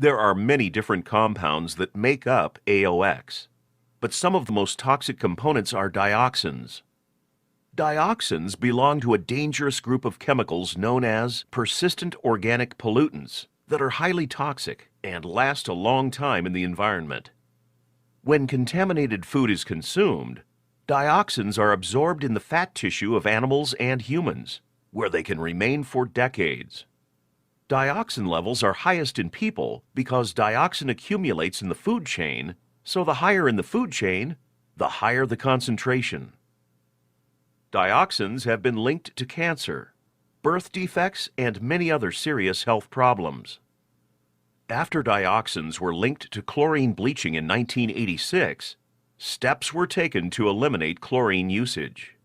There are many different compounds that make up AOX, but some of the most toxic components are dioxins. Dioxins belong to a dangerous group of chemicals known as persistent organic pollutants that are highly toxic and last a long time in the environment. When contaminated food is consumed, dioxins are absorbed in the fat tissue of animals and humans, where they can remain for decades. Dioxin levels are highest in people because dioxin accumulates in the food chain, so the higher in the food chain, the higher the concentration. Dioxins have been linked to cancer, birth defects, and many other serious health problems. After dioxins were linked to chlorine bleaching in 1986, steps were taken to eliminate chlorine usage.